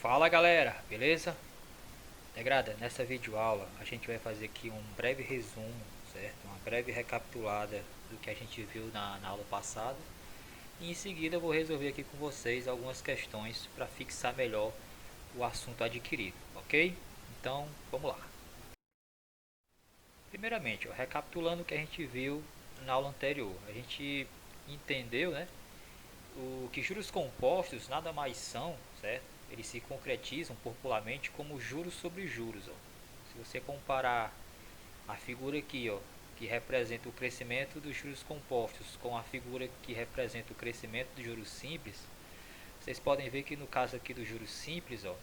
Fala galera, beleza? Negrada, nessa videoaula a gente vai fazer aqui um breve resumo, certo? Uma breve recapitulada do que a gente viu na aula passada. E em seguida eu vou resolver aqui com vocês algumas questões para fixar melhor o assunto adquirido, ok? Então, vamos lá. Primeiramente, recapitulando o que a gente viu na aula anterior. A gente entendeu, né, o que juros compostos nada mais são, certo? Eles se concretizam popularmente como juros sobre juros. Ó. Se você comparar a figura aqui, ó, que representa o crescimento dos juros compostos, com a figura que representa o crescimento dos juros simples, vocês podem ver que no caso aqui dos juros simples, ó,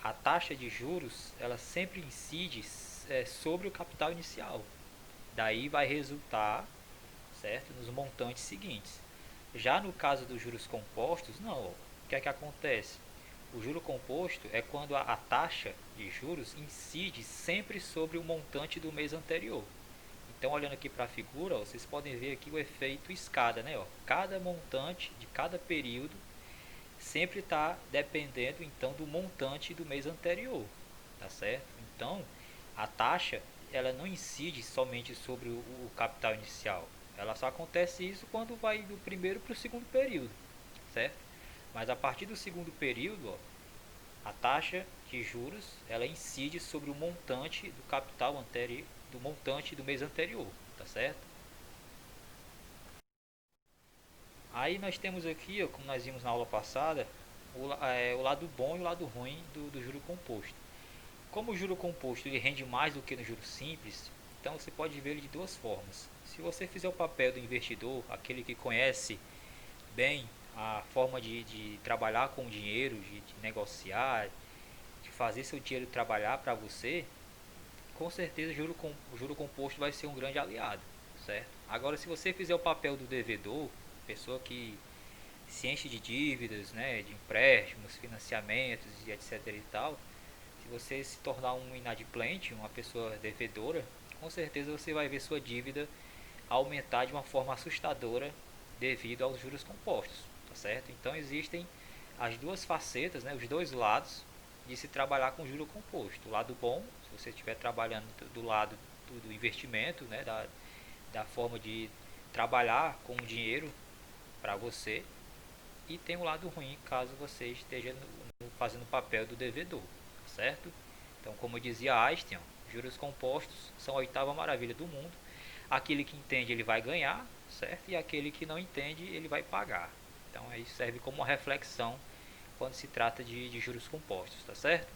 a taxa de juros ela sempre incide sobre o capital inicial. Daí vai resultar, certo, nos montantes seguintes. Já no caso dos juros compostos, não. O que é que acontece? O juro composto é quando a taxa de juros incide sempre sobre o montante do mês anterior. Então, olhando aqui para a figura, ó, vocês podem ver aqui o efeito escada, né? Ó. Cada montante de cada período sempre está dependendo então do montante do mês anterior, tá certo? Então, a taxa ela não incide somente sobre o capital inicial. Ela só acontece isso quando vai do primeiro para o segundo período, certo? Mas a partir do segundo período, ó, a taxa de juros ela incide sobre o montante do capital anterior, do montante do mês anterior, tá certo? Aí nós temos aqui, ó, como nós vimos na aula passada, o lado bom e o lado ruim do juro composto. Como o juro composto ele rende mais do que no juro simples, então você pode ver ele de duas formas. Se você fizer o papel do investidor, aquele que conhece bem a forma de trabalhar com o dinheiro, de negociar, de fazer seu dinheiro trabalhar para você, com certeza o juro composto vai ser um grande aliado, certo? Agora, se você fizer o papel do devedor, pessoa que se enche de dívidas, né, de empréstimos, financiamentos e etc e tal, se você se tornar um inadimplente, uma pessoa devedora, com certeza você vai ver sua dívida aumentar de uma forma assustadora devido aos juros compostos, tá certo? Então existem as duas facetas, né, os dois lados de se trabalhar com juro composto. O lado bom, se você estiver trabalhando do lado do investimento, né, da forma de trabalhar com o dinheiro para você, e tem o lado ruim caso você esteja fazendo o papel do devedor, certo? Então, como dizia Einstein, juros compostos são a oitava maravilha do mundo. Aquele que entende ele vai ganhar, certo? E aquele que não entende ele vai pagar. Então, isso serve como uma reflexão quando se trata de juros compostos, tá certo?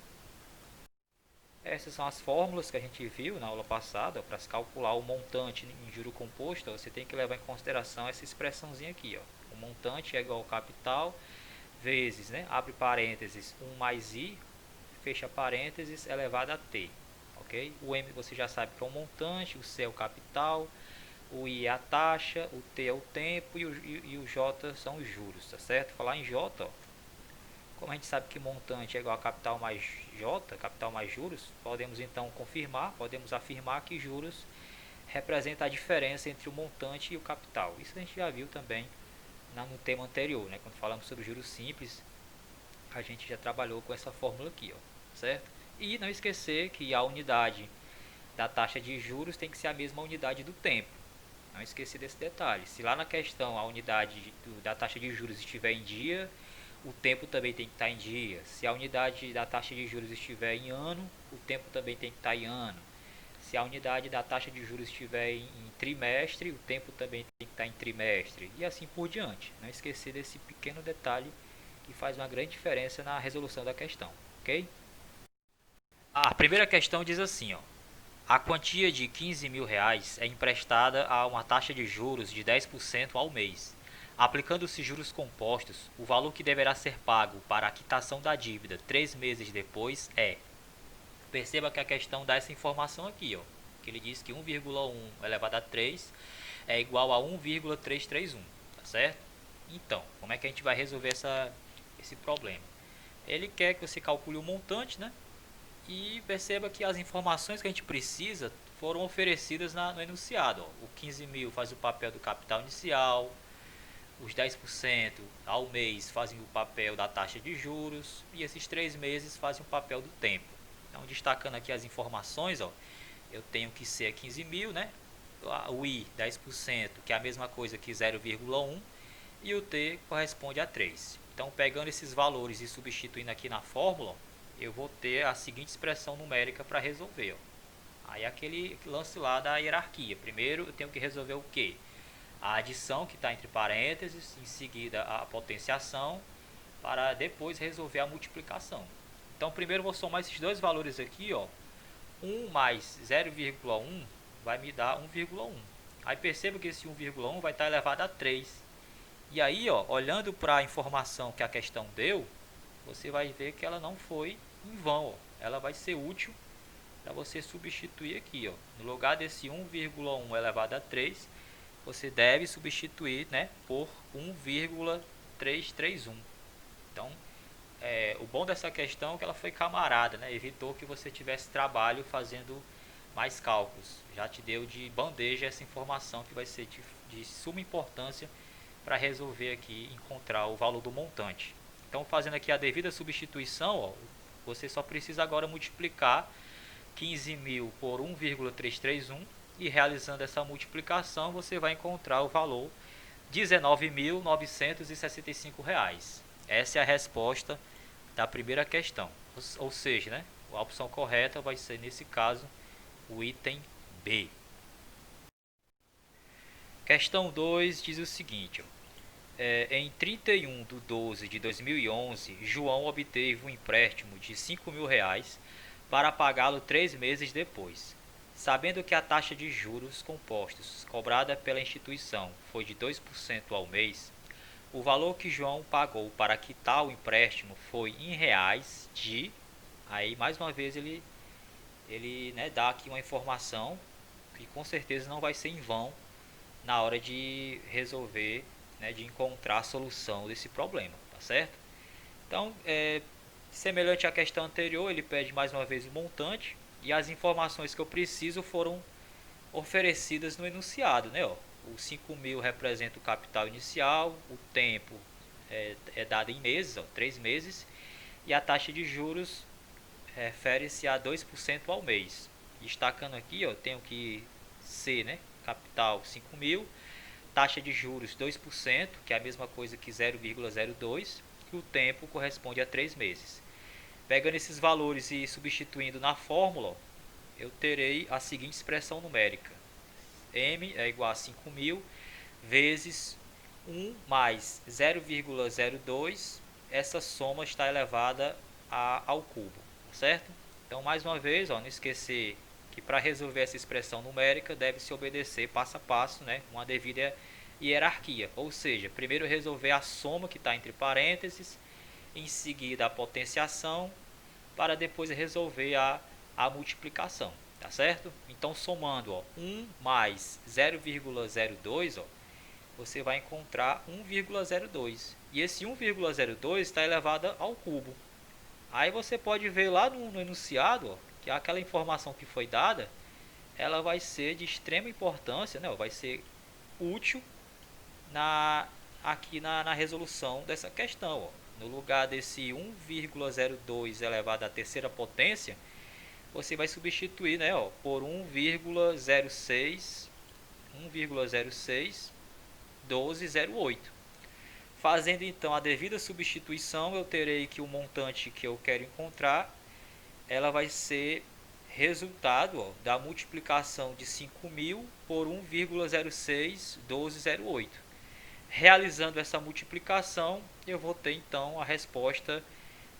Essas são as fórmulas que a gente viu na aula passada. Para se calcular o montante em juro composto, você tem que levar em consideração essa expressãozinha aqui. Ó. O montante é igual ao capital vezes, né, abre parênteses, 1 mais i, fecha parênteses, elevado a t. Ok? O m você já sabe que é o montante, o c é o capital, o i é a taxa, o t é o tempo e o j são os juros, tá certo? Falar em j, ó, como a gente sabe que montante é igual a capital mais j, capital mais juros, podemos então confirmar, podemos afirmar que juros representa a diferença entre o montante e o capital. Isso a gente já viu também no tema anterior, né? Quando falamos sobre juros simples, a gente já trabalhou com essa fórmula aqui, ó, certo? E não esquecer que a unidade da taxa de juros tem que ser a mesma unidade do tempo. Não esquecer desse detalhe. Se lá na questão a unidade da taxa de juros estiver em dia, o tempo também tem que estar em dia. Se a unidade da taxa de juros estiver em ano, o tempo também tem que estar em ano. Se a unidade da taxa de juros estiver em trimestre, o tempo também tem que estar em trimestre. E assim por diante. Não esquecer desse pequeno detalhe que faz uma grande diferença na resolução da questão. Ok? A primeira questão diz assim, ó. A quantia de 15 mil reais é emprestada a uma taxa de juros de 10% ao mês. Aplicando-se juros compostos, o valor que deverá ser pago para a quitação da dívida 3 meses depois é. Perceba que a questão dá essa informação aqui, ó, que ele diz que 1,1 elevado a 3 é igual a 1,331, tá certo? Então, como é que a gente vai resolver esse problema? Ele quer que você calcule o montante, né? E perceba que as informações que a gente precisa foram oferecidas no enunciado. Ó. O 15 mil faz o papel do capital inicial, os 10% ao mês fazem o papel da taxa de juros e esses 3 meses fazem o papel do tempo. Então, destacando aqui as informações, ó, eu tenho que ser 15 mil, né? O I 10%, que é a mesma coisa que 0,1, e o T corresponde a 3. Então, pegando esses valores e substituindo aqui na fórmula, eu vou ter a seguinte expressão numérica para resolver. Ó. Aí aquele lance lá da hierarquia. Primeiro eu tenho que resolver o quê? A adição que está entre parênteses, em seguida a potenciação, para depois resolver a multiplicação. Então primeiro eu vou somar esses dois valores aqui, ó. 1 mais 0,1 vai me dar 1,1. Aí perceba que esse 1,1 vai estar elevado a 3. E aí, ó, olhando para a informação que a questão deu, você vai ver que ela não foi em vão. Ó. Ela vai ser útil para você substituir aqui. Ó. No lugar desse 1,1 elevado a 3, você deve substituir, né, por 1,331. Então, o bom dessa questão é que ela foi camarada, né? Evitou que você tivesse trabalho fazendo mais cálculos. Já te deu de bandeja essa informação que vai ser de suma importância para resolver aqui, encontrar o valor do montante. Então, fazendo aqui a devida substituição, ó, você só precisa agora multiplicar 15.000 por 1,331 e realizando essa multiplicação você vai encontrar o valor de R$ 19.965. Essa é a resposta da primeira questão, ou seja, né, a opção correta vai ser nesse caso o item B. Questão 2 diz o seguinte, ó, em 31/12/2011, João obteve um empréstimo de R$ 5.000 para pagá-lo 3 meses depois. Sabendo que a taxa de juros compostos cobrada pela instituição foi de 2% ao mês, o valor que João pagou para quitar o empréstimo foi em reais de... Aí mais uma vez ele né, dá aqui uma informação que com certeza não vai ser em vão na hora de resolver, né, de encontrar a solução desse problema, tá certo? Então, semelhante à questão anterior, ele pede mais uma vez o montante e as informações que eu preciso foram oferecidas no enunciado, né? Ó, o 5.000 representa o capital inicial, o tempo é dado em meses, ó, 3 meses, e a taxa de juros refere-se a 2% ao mês. Destacando aqui, ó, tenho que ser, né, capital 5.000, taxa de juros 2%, que é a mesma coisa que 0,02, e o tempo corresponde a 3 meses. Pegando esses valores e substituindo na fórmula, eu terei a seguinte expressão numérica. M é igual a 5.000 vezes 1 mais 0,02. Essa soma está elevada ao cubo, certo? Então, mais uma vez, ó, não esquecer que para resolver essa expressão numérica deve-se obedecer passo a passo, né, uma devida hierarquia. Ou seja, primeiro resolver a soma que está entre parênteses, em seguida a potenciação, para depois resolver a multiplicação, tá certo? Então, somando, ó, 1 mais 0,02, ó, você vai encontrar 1,02. E esse 1,02 está elevado ao cubo. Aí você pode ver lá no enunciado, ó, que aquela informação que foi dada, ela vai ser de extrema importância, né? Vai ser útil aqui na resolução dessa questão. Ó. No lugar desse 1,02 elevado à terceira potência, você vai substituir, né, ó, por 1,06 1208. Fazendo então a devida substituição, eu terei que o montante que eu quero encontrar, ela vai ser resultado, ó, da multiplicação de 5.000 por 1,06 1208. Realizando essa multiplicação, eu vou ter então a resposta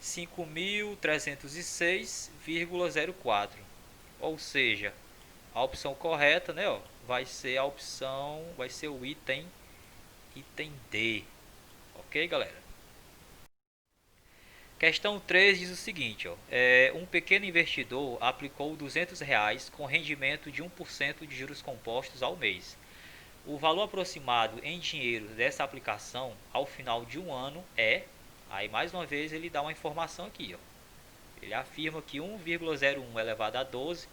5.306,04. Ou seja, a opção correta, né, ó, vai ser o item D. Ok, galera? Questão 3 diz o seguinte, ó, um pequeno investidor aplicou R$ 200 com rendimento de 1% de juros compostos ao mês. O valor aproximado em dinheiro dessa aplicação ao final de um ano é... Aí mais uma vez ele dá uma informação aqui, ó. Ele afirma que 1,01 elevado a 12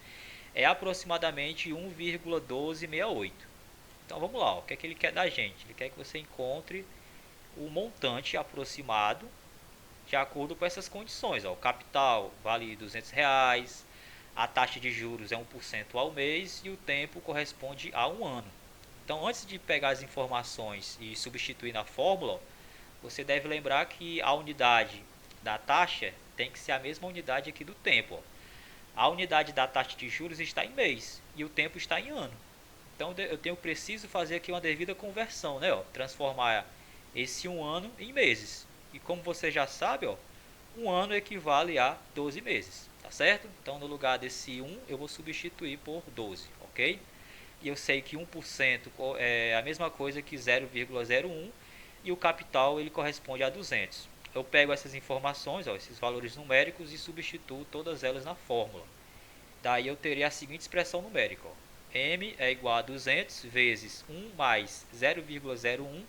é aproximadamente 1,1268. Então vamos lá, o que é que ele quer da gente? Ele quer que você encontre o montante aproximado de acordo com essas condições. Ó, o capital vale R$ 200, a taxa de juros é 1% ao mês e o tempo corresponde a um ano. Então, antes de pegar as informações e substituir na fórmula, você deve lembrar que a unidade da taxa tem que ser a mesma unidade aqui do tempo. Ó. A unidade da taxa de juros está em mês e o tempo está em ano. Então, eu preciso fazer aqui uma devida conversão, né? Ó, transformar esse um ano em meses. E como você já sabe, ó, um ano equivale a 12 meses, tá certo? Então, no lugar desse 1, eu vou substituir por 12, ok? E eu sei que 1% é a mesma coisa que 0,01 e o capital ele corresponde a 200. Eu pego essas informações, ó, esses valores numéricos e substituo todas elas na fórmula. Daí eu teria a seguinte expressão numérica, ó. M é igual a 200 vezes 1 mais 0,01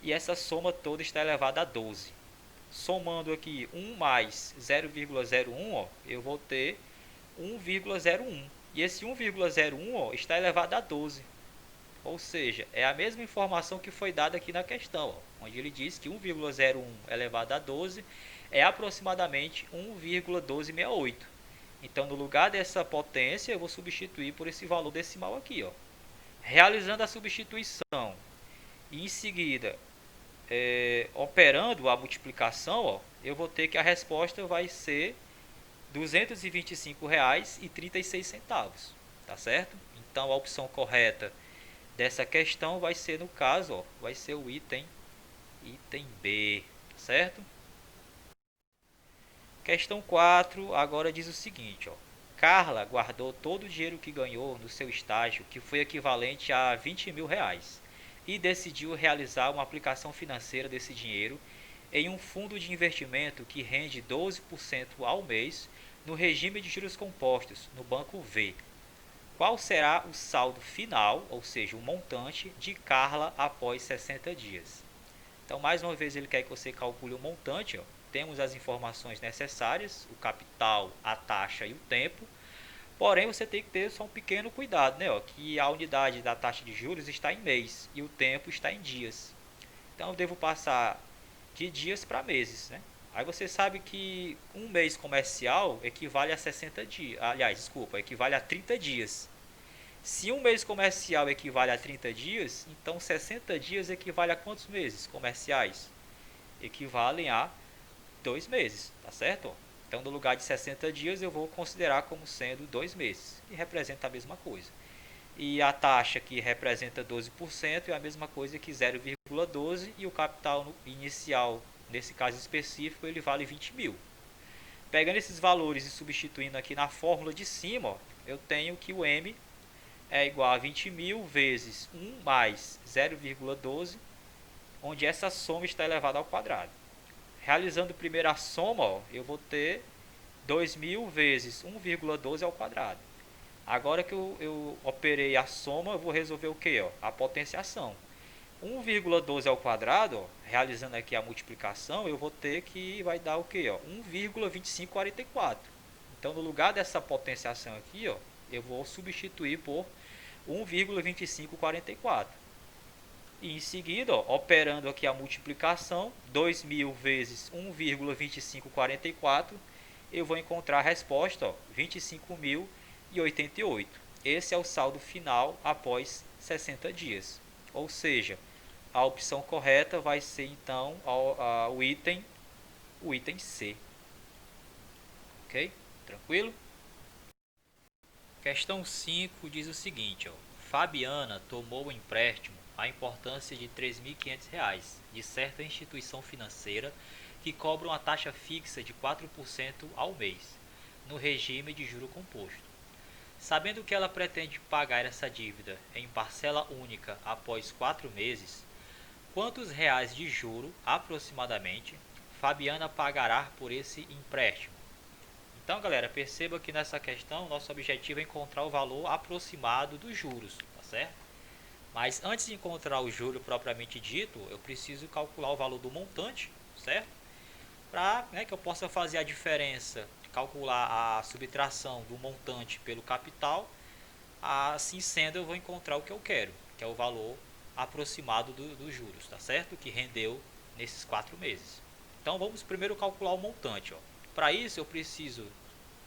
e essa soma toda está elevada a 12. Somando aqui 1 mais 0,01, ó, eu vou ter 1,01. E esse 1,01 ó, está elevado a 12. Ou seja, é a mesma informação que foi dada aqui na questão, ó, onde ele diz que 1,01 elevado a 12 é aproximadamente 1,1268. Então, no lugar dessa potência, eu vou substituir por esse valor decimal aqui. Ó. Realizando a substituição e em seguida operando a multiplicação, ó, eu vou ter que a resposta vai ser R$ 225,36, tá certo? Então a opção correta dessa questão vai ser, no caso, ó, vai ser o item B, tá certo? Questão 4 agora diz o seguinte, ó. Carla guardou todo o dinheiro que ganhou no seu estágio, que foi equivalente a R$ 20.000, e decidiu realizar uma aplicação financeira desse dinheiro em um fundo de investimento que rende 12% ao mês no regime de juros compostos, no banco V. Qual será o saldo final, ou seja, o montante de Carla após 60 dias? Então, mais uma vez, ele quer que você calcule o montante. Ó. Temos as informações necessárias, o capital, a taxa e o tempo. Porém, você tem que ter só um pequeno cuidado, né? Ó, que a unidade da taxa de juros está em mês e o tempo está em dias. Então, eu devo passar de dias para meses, né? Aí você sabe que um mês comercial equivale a 60 dias. Aliás, desculpa, equivale a 30 dias. Se um mês comercial equivale a 30 dias, então 60 dias equivale a quantos meses comerciais? Equivalem a 2 meses, tá certo? Então, no lugar de 60 dias, eu vou considerar como sendo 2 meses, que representa a mesma coisa. E a taxa que representa 12% é a mesma coisa que 0,12 e o capital inicial, nesse caso específico, ele vale 20 mil. Pegando esses valores e substituindo aqui na fórmula de cima, ó, eu tenho que o M é igual a 20 mil vezes 1 mais 0,12, onde essa soma está elevada ao quadrado. Realizando primeiro a soma, ó, eu vou ter 2.000 vezes 1,12 ao quadrado. Agora que eu operei a soma, eu vou resolver o que? A potenciação. 1,12 ao quadrado, ó, realizando aqui a multiplicação, eu vou ter que vai dar o que? 1,2544. Então, no lugar dessa potenciação aqui, ó, eu vou substituir por 1,2544. E em seguida, ó, operando aqui a multiplicação, 2.000 vezes 1,2544, eu vou encontrar a resposta, 25.088. Esse é o saldo final após 60 dias. Ou seja, a opção correta vai ser então o item C. Ok? Tranquilo? Questão 5 diz o seguinte, ó. Fabiana tomou o empréstimo a importância de R$ 3.500 de certa instituição financeira que cobra uma taxa fixa de 4% ao mês, no regime de juro composto. Sabendo que ela pretende pagar essa dívida em parcela única após 4 meses, quantos reais de juro, aproximadamente, Fabiana pagará por esse empréstimo? Então, galera, perceba que nessa questão nosso objetivo é encontrar o valor aproximado dos juros, tá certo? Mas antes de encontrar o juro propriamente dito, eu preciso calcular o valor do montante, certo? Para que eu possa fazer a diferença, calcular a subtração do montante pelo capital, assim sendo eu vou encontrar o que eu quero. que é o valor aproximado dos juros, tá certo? Que rendeu nesses 4 meses. Então vamos primeiro calcular o montante. Para isso eu preciso,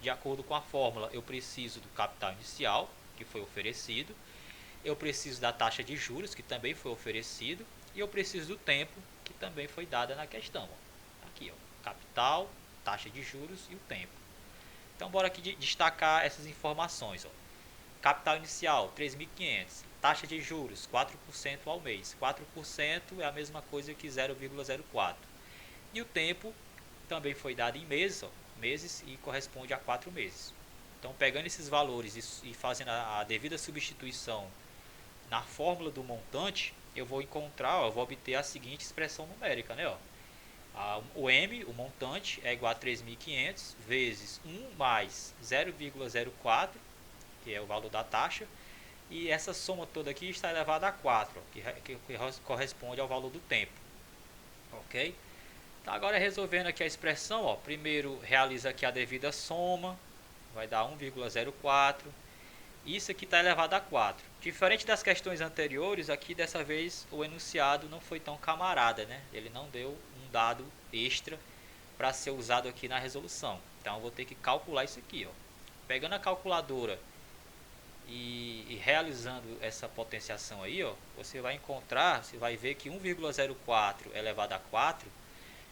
de acordo com a fórmula, eu preciso do capital inicial, que foi oferecido, eu preciso da taxa de juros, que também foi oferecido, e eu preciso do tempo, que também foi dada na questão. Aqui, capital, taxa de juros e o tempo. Então bora aqui destacar essas informações. Capital inicial, 3.500. Taxa de juros, 4% ao mês. 4% é a mesma coisa que 0,04. E o tempo também foi dado em meses e corresponde a 4 meses. Então, pegando esses valores e fazendo a devida substituição na fórmula do montante, eu vou obter a seguinte expressão numérica, né? O M, o montante, é igual a 3.500 vezes 1 mais 0,04, que é o valor da taxa, e essa soma toda aqui está elevada a 4, que corresponde ao valor do tempo. Ok? Então, agora resolvendo aqui a expressão, primeiro realiza aqui a devida soma, vai dar 1,04. Isso aqui está elevado a 4. Diferente das questões anteriores, aqui dessa vez o enunciado não foi tão camarada, né? Ele não deu um dado extra para ser usado aqui na resolução. Então eu vou ter que calcular isso aqui, Pegando a calculadora e realizando essa potenciação aí, você vai ver que 1,04 elevado a 4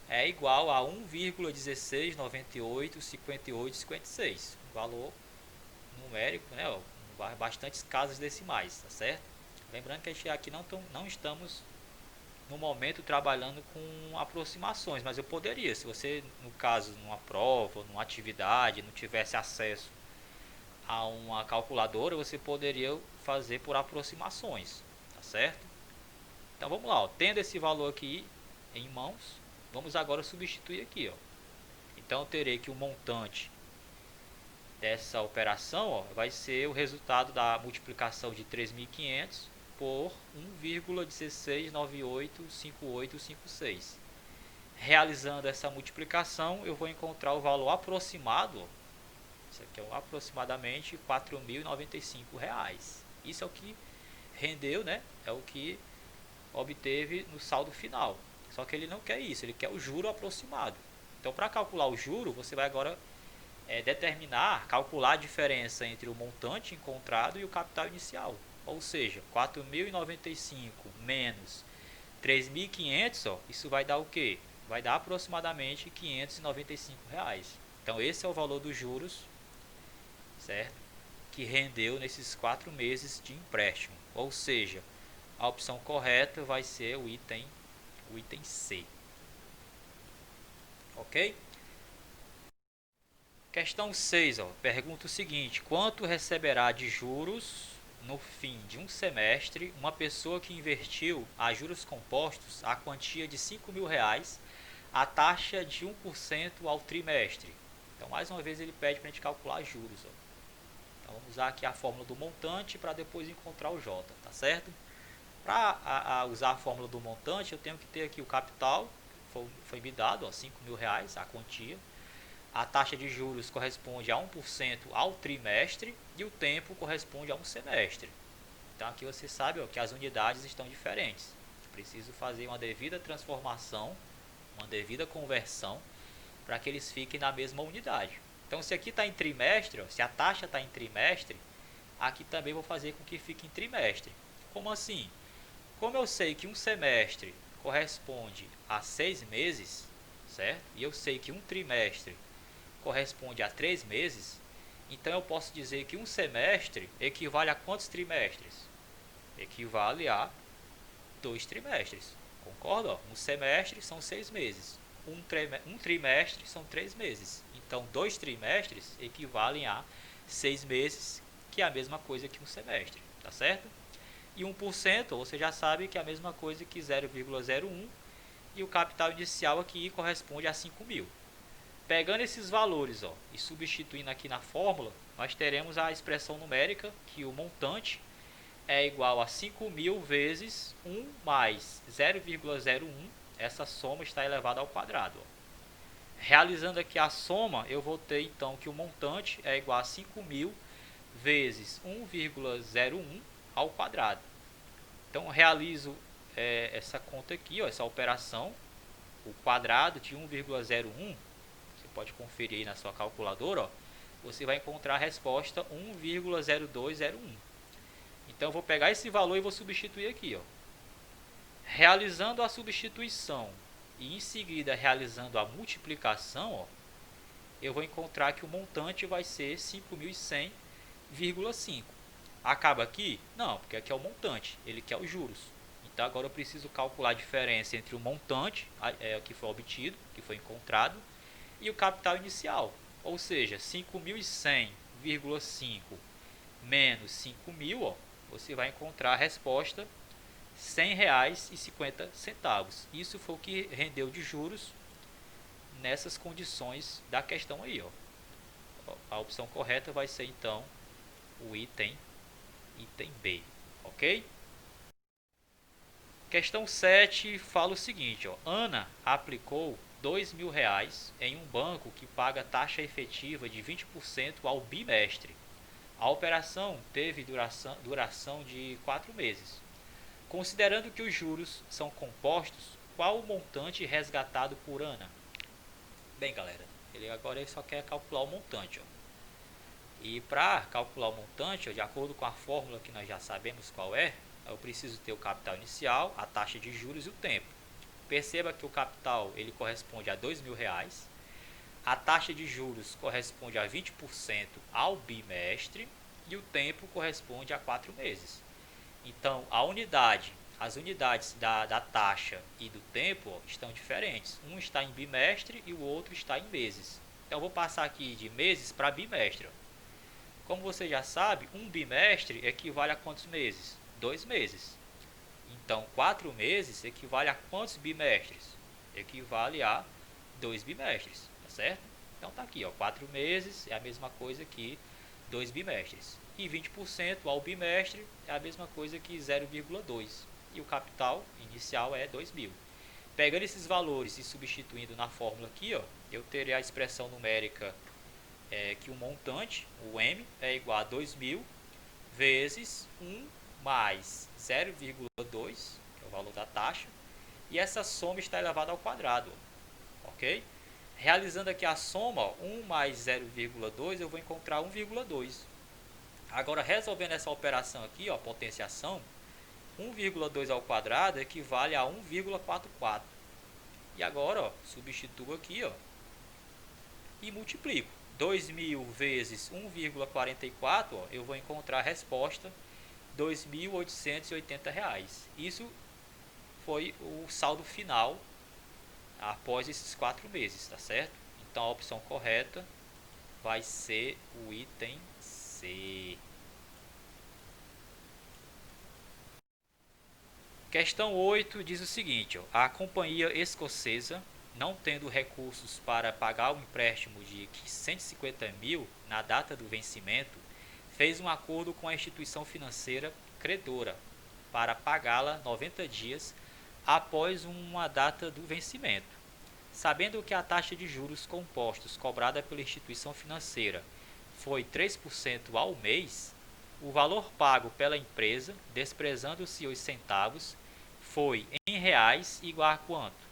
é igual a 1,16985856, um valor numérico, né? Bastantes casas decimais, tá certo? Lembrando que a gente aqui não estamos no momento trabalhando com aproximações, mas eu poderia, se você, no caso, numa prova, numa atividade, não tivesse acesso a uma calculadora, você poderia fazer por aproximações, tá certo? Então vamos lá, tendo esse valor aqui em mãos, vamos agora substituir aqui, Então eu terei que o montante dessa operação vai ser o resultado da multiplicação de 3.500 por 1,16985856. Realizando essa multiplicação, eu vou encontrar o valor aproximado. Isso aqui é aproximadamente R$ 4.095. Isso é o que rendeu, né? É o que obteve no saldo final. Só que ele não quer isso, ele quer o juro aproximado. Então, para calcular o juro, você vai agora calcular a diferença entre o montante encontrado e o capital inicial. Ou seja, 4.095 menos 3.500, isso vai dar o quê? Vai dar aproximadamente R$ 595. Então esse é o valor dos juros, certo? Que rendeu nesses 4 meses de empréstimo. Ou seja, a opção correta vai ser o item C. Ok? Questão 6, pergunta o seguinte: quanto receberá de juros no fim de um semestre uma pessoa que investiu a juros compostos a quantia de R$ 5.000, a taxa de 1% ao trimestre? Então, mais uma vez, ele pede para a gente calcular juros. Então, vamos usar aqui a fórmula do montante para depois encontrar o J, tá certo? Para usar a fórmula do montante, eu tenho que ter aqui o capital, foi me dado, R$ 5.000, a quantia. A taxa de juros corresponde a 1% ao trimestre e o tempo corresponde a um semestre. Então aqui você sabe que as unidades estão diferentes. Preciso fazer uma devida transformação, uma devida conversão para que eles fiquem na mesma unidade. Então se aqui está em trimestre, se a taxa está em trimestre, aqui também vou fazer com que fique em trimestre. Como assim? Como eu sei que um semestre corresponde a 6 meses, certo? E eu sei que um trimestre corresponde a 3 meses, então eu posso dizer que um semestre equivale a quantos trimestres? Equivale a 2 trimestres, concorda? Um semestre são 6 meses, um trimestre são 3 meses, então 2 trimestres equivalem a 6 meses, que é a mesma coisa que um semestre, tá certo? E 1% você já sabe que é a mesma coisa que 0,01, e o capital inicial aqui corresponde a 5.000. Pegando esses valores e substituindo aqui na fórmula, nós teremos a expressão numérica que o montante é igual a 5.000 vezes 1 mais 0,01, essa soma está elevada ao quadrado. Realizando aqui a soma, eu vou ter então que o montante é igual a 5.000 vezes 1,01 ao quadrado. Então realizo essa conta aqui, ó, essa operação, o quadrado de 1,01, você pode conferir aí na sua calculadora, ó, você vai encontrar a resposta 1,0201. Então eu vou pegar esse valor e vou substituir aqui, ó. Realizando a substituição e em seguida realizando a multiplicação, ó, eu vou encontrar que o montante vai ser 5.100,5. Acaba aqui? Não, porque aqui é o montante, ele quer os juros. Então agora eu preciso calcular a diferença entre o montante que foi obtido, que foi encontrado, e o capital inicial. Ou seja, 5.100,5 menos 5.000, ó, você vai encontrar a resposta R$100,50. Isso foi o que rendeu de juros nessas condições da questão aí, ó. A opção correta vai ser então o item B, ok? Questão 7 fala o seguinte, ó. Ana aplicou R$2.000 em um banco que paga taxa efetiva de 20% ao bimestre. A operação teve duração de 4 meses. Considerando que os juros são compostos, qual o montante resgatado por Ana? Bem, galera, agora ele só quer calcular o montante, ó. E para calcular o montante, ó, de acordo com a fórmula que nós já sabemos qual é, eu preciso ter o capital inicial, a taxa de juros e o tempo. Perceba que o capital ele corresponde a R$2.000, a taxa de juros corresponde a 20% ao bimestre e o tempo corresponde a 4 meses. Então, as unidades da taxa e do tempo, ó, estão diferentes. Um está em bimestre e o outro está em meses. Então, eu vou passar aqui de meses para bimestre, ó. Como você já sabe, um bimestre equivale a quantos meses? 2 meses. Então, 4 meses equivale a quantos bimestres? Equivale a 2 bimestres, tá certo? Então, tá aqui, ó, 4 meses é a mesma coisa que 2 bimestres. E 20% ao bimestre é a mesma coisa que 0,2. E o capital inicial é 2.000. Pegando esses valores e substituindo na fórmula aqui, ó, eu terei a expressão numérica que o montante, o M, é igual a 2.000 vezes 1 mais 0,2, que é o valor da taxa, e essa soma está elevada ao quadrado, ok? Realizando aqui a soma, ó, 1 mais 0,2, eu vou encontrar 1,2. Agora, resolvendo essa operação aqui, ó, potenciação, 1,2 ao quadrado equivale a 1,44. E agora, ó, substituo aqui, ó, e multiplico. 2.000 vezes 1,44, ó, eu vou encontrar a resposta R$2.880. Isso foi o saldo final após esses 4 meses, tá certo? Então a opção correta vai ser o item C. Questão 8 diz o seguinte, ó, a companhia escocesa, não tendo recursos para pagar um empréstimo de 150 mil na data do vencimento, fez um acordo com a instituição financeira credora para pagá-la 90 dias após uma data do vencimento. Sabendo que a taxa de juros compostos cobrada pela instituição financeira foi 3% ao mês, o valor pago pela empresa, desprezando-se os centavos, foi em reais igual a quanto?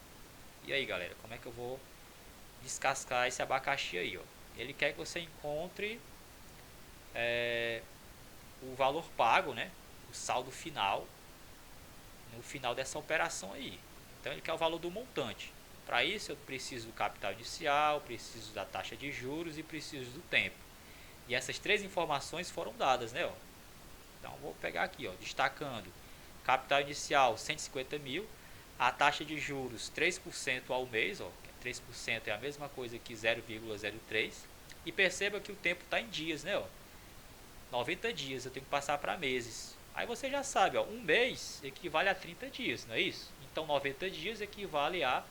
E aí, galera, como é que eu vou descascar esse abacaxi aí, ó? Ele quer que você encontre o valor pago, né? O saldo final no final dessa operação aí. Então ele quer o valor do montante. Para isso eu preciso do capital inicial, preciso da taxa de juros e preciso do tempo. E essas 3 informações foram dadas, né? Ó. Então vou pegar aqui, ó, destacando capital inicial 150 mil, a taxa de juros 3% ao mês, ó, 3% é a mesma coisa que 0,03, e perceba que o tempo está em dias, né? Ó. 90 dias, eu tenho que passar para meses. Aí você já sabe, ó, um mês equivale a 30 dias, não é isso? Então 90 dias equivale a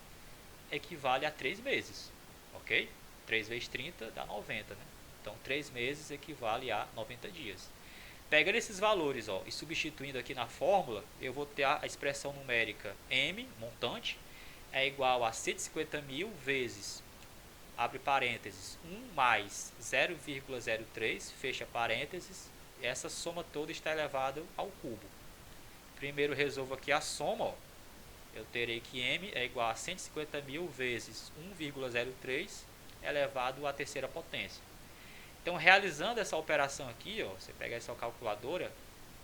3 meses, ok? 3 vezes 30 dá 90, né? Então 3 meses equivale a 90 dias. Pegando esses valores, ó, e substituindo aqui na fórmula, eu vou ter a expressão numérica M, montante, é igual a 150 mil vezes, abre parênteses, 1 mais 0,03, fecha parênteses, essa soma toda está elevada ao cubo. Primeiro resolvo aqui a soma, ó. Eu terei que M é igual a 150 mil vezes 1,03 elevado à terceira potência. Então, realizando essa operação aqui, ó, você pega essa calculadora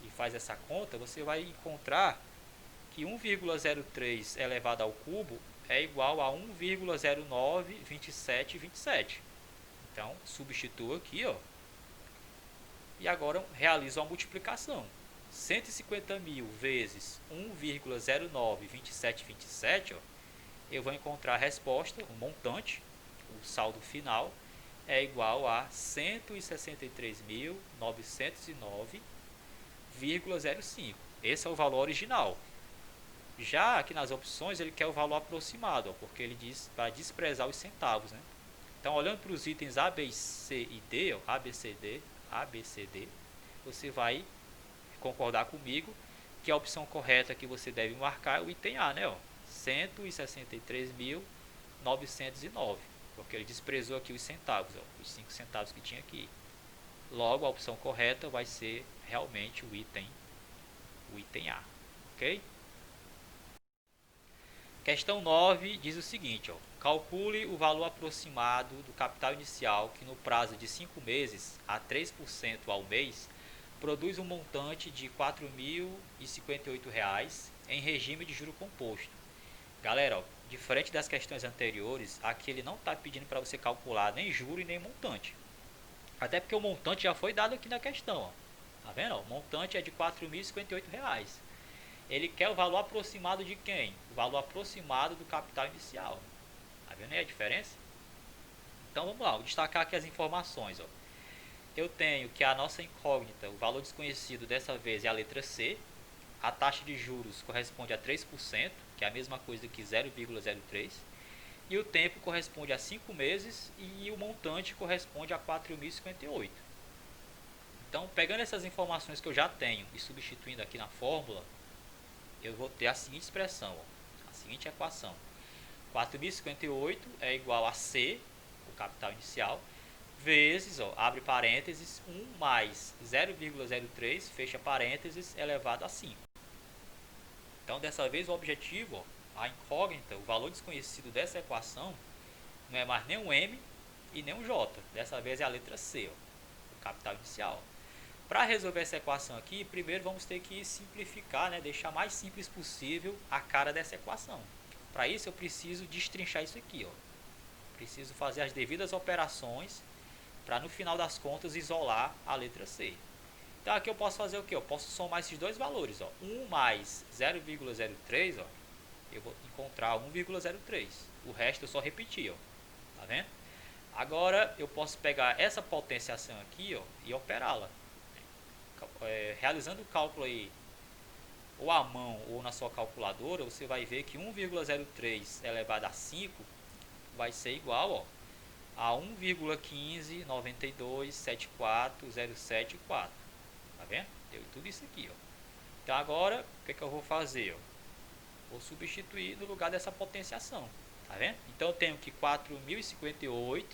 e faz essa conta, você vai encontrar que 1,03 elevado ao cubo é igual a 1,092727. Então, substituo aqui, ó, e agora realizo a multiplicação. 150 mil vezes 1,092727, ó, eu vou encontrar a resposta, o montante, o saldo final, é igual a 163.909,05. Esse é o valor original. Já aqui nas opções ele quer o valor aproximado, ó, porque ele diz para desprezar os centavos, né? Então, olhando para os itens A, B, C e D, ó, A, B, C, D, você vai concordar comigo que a opção correta que você deve marcar é o item A, né? 163.909, porque ele desprezou aqui os centavos, ó, os 5 centavos que tinha aqui. Logo, a opção correta vai ser realmente o item A, ok? Questão 9 diz o seguinte, ó, calcule o valor aproximado do capital inicial que no prazo de 5 meses a 3% ao mês produz um montante de R$ 4.058 em regime de juro composto. Galera, ó, diferente das questões anteriores, aqui ele não está pedindo para você calcular nem juro e nem montante. Até porque o montante já foi dado aqui na questão. Ó. Tá vendo? Ó, o montante é de R$ 4.058. Ele quer o valor aproximado de quem? O valor aproximado do capital inicial. Tá vendo aí a diferença? Então vamos lá, vou destacar aqui as informações. Ó. Eu tenho que a nossa incógnita, o valor desconhecido dessa vez é a letra C. A taxa de juros corresponde a 3%, que é a mesma coisa que 0,03. E o tempo corresponde a 5 meses e o montante corresponde a 4.058. Então, pegando essas informações que eu já tenho e substituindo aqui na fórmula, eu vou ter a seguinte expressão, ó, a seguinte equação. 4.058 é igual a C, o capital inicial, vezes, ó, abre parênteses, 1 mais 0,03, fecha parênteses, elevado a 5. Então, dessa vez, o objetivo, ó, a incógnita, o valor desconhecido dessa equação, não é mais nem um M e nem um J. Dessa vez é a letra C, ó, o capital inicial. Para resolver essa equação aqui, primeiro vamos ter que simplificar, né, deixar mais simples possível a cara dessa equação. Para isso, eu preciso destrinchar isso aqui. Ó. Preciso fazer as devidas operações para, no final das contas, isolar a letra C. Então, aqui eu posso fazer o quê? Eu posso somar esses dois valores. Ó. 1 mais 0,03, ó, eu vou encontrar 1,03. O resto eu só repetir. Ó. Tá vendo? Agora, eu posso pegar essa potenciação aqui, ó, e operá-la. Realizando o cálculo aí, ou à mão ou na sua calculadora, você vai ver que 1,03 elevado a 5 vai ser igual, ó, a 1,15927407,4. Tá vendo? Deu tudo isso aqui, ó. Então agora, o que eu vou fazer? Ó? Vou substituir no lugar dessa potenciação. Tá vendo? Então eu tenho que 4.058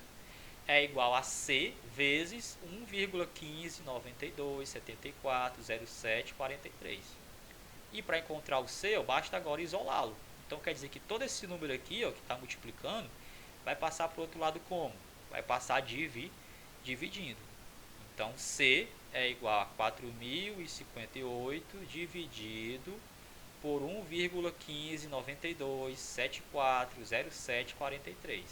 é igual a C vezes 1,1592740743. E para encontrar o C, basta agora isolá-lo. Então quer dizer que todo esse número aqui, ó, que está multiplicando, vai passar para o outro lado como? Vai passar dividindo. Então C é igual a 4.058 dividido por 1,1592740743.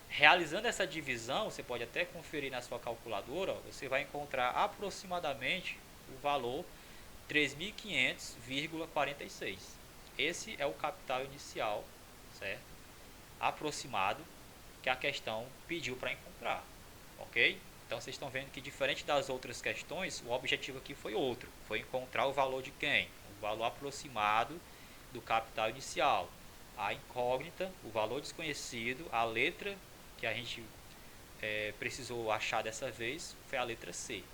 Realizando essa divisão, você pode até conferir na sua calculadora, ó, você vai encontrar aproximadamente o valor 3.500,46. Esse é o capital inicial, certo? Aproximado, que a questão pediu para encontrar, ok? Então vocês estão vendo que, diferente das outras questões, o objetivo aqui foi outro, foi encontrar o valor de quem? O valor aproximado do capital inicial. A incógnita, o valor desconhecido, a letra que a gente precisou achar dessa vez foi a letra C,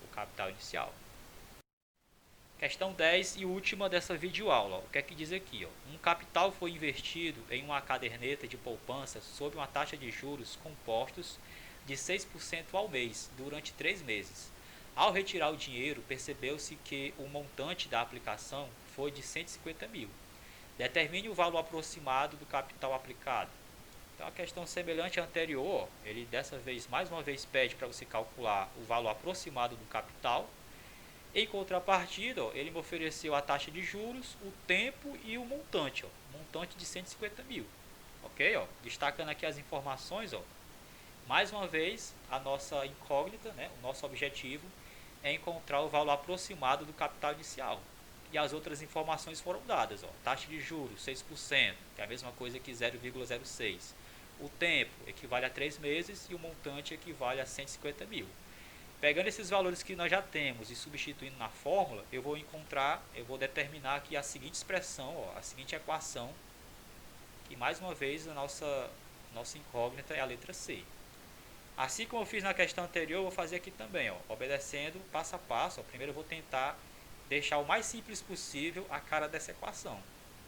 o capital inicial. Questão 10 e última dessa videoaula. O que é que diz aqui? Ó? Um capital foi investido em uma caderneta de poupança sob uma taxa de juros compostos de 6% ao mês durante 3 meses. Ao retirar o dinheiro, percebeu-se que o montante da aplicação foi de 150 mil. Determine o valor aproximado do capital aplicado. Então a questão semelhante à anterior, ele dessa vez, mais uma vez, pede para você calcular o valor aproximado do capital. Em contrapartida, ó, ele me ofereceu a taxa de juros, o tempo e o montante, ó, montante de 150 mil. Ok? Ó, destacando aqui as informações, ó, mais uma vez, a nossa incógnita, né, o nosso objetivo é encontrar o valor aproximado do capital inicial. E as outras informações foram dadas. Ó, taxa de juros, 6%, que é a mesma coisa que 0,06. O tempo equivale a 3 meses e o montante equivale a 150 mil. Pegando esses valores que nós já temos e substituindo na fórmula, eu vou determinar aqui a seguinte expressão, ó, a seguinte equação, que mais uma vez a nossa incógnita é a letra C. Assim como eu fiz na questão anterior, eu vou fazer aqui também, ó, obedecendo passo a passo. Ó, primeiro eu vou tentar deixar o mais simples possível a cara dessa equação.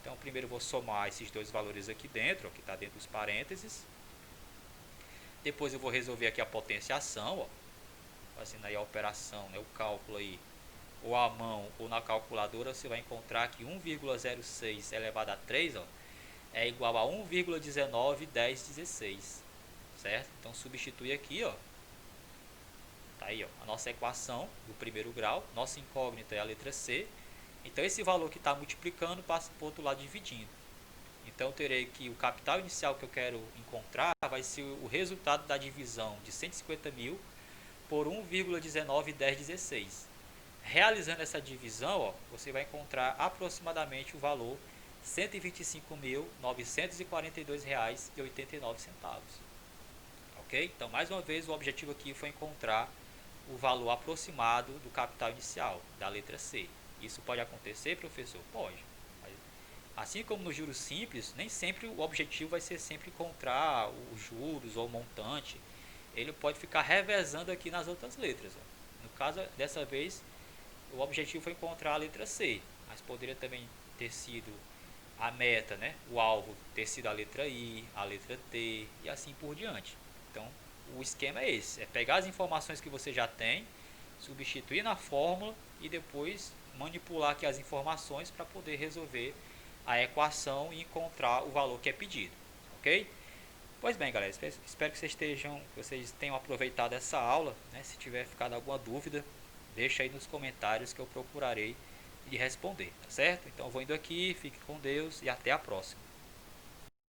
Então primeiro eu vou somar esses dois valores aqui dentro, ó, que está dentro dos parênteses. Depois eu vou resolver aqui a potenciação, ó, fazendo aí a operação, né, o cálculo aí, ou à mão ou na calculadora, você vai encontrar que 1,06 elevado a 3, ó, é igual a 1,191016, certo? Então substitui aqui, ó, tá aí, ó, a nossa equação do primeiro grau, nossa incógnita é a letra C, então esse valor que está multiplicando passa para o outro lado dividindo. Então eu terei que o capital inicial que eu quero encontrar vai ser o resultado da divisão de 150 mil por 1,191016. Realizando essa divisão, ó, você vai encontrar aproximadamente o valor R$ 125.942,89. Ok? Então, mais uma vez, o objetivo aqui foi encontrar o valor aproximado do capital inicial, da letra C. Isso pode acontecer, professor? Pode. Assim como no juros simples, nem sempre o objetivo vai ser sempre encontrar os juros ou o montante. Ele pode ficar revezando aqui nas outras letras. Ó. No caso, dessa vez, o objetivo foi encontrar a letra C, mas poderia também ter sido a meta, né? O alvo ter sido a letra I, a letra T e assim por diante. Então, o esquema é esse, é pegar as informações que você já tem, substituir na fórmula e depois manipular aqui as informações para poder resolver a equação e encontrar o valor que é pedido, ok? Pois bem, galera, espero que vocês tenham aproveitado essa aula, né? Se tiver ficado alguma dúvida, deixa aí nos comentários que eu procurarei lhe responder, tá certo? Então eu vou indo aqui, fique com Deus e até a próxima.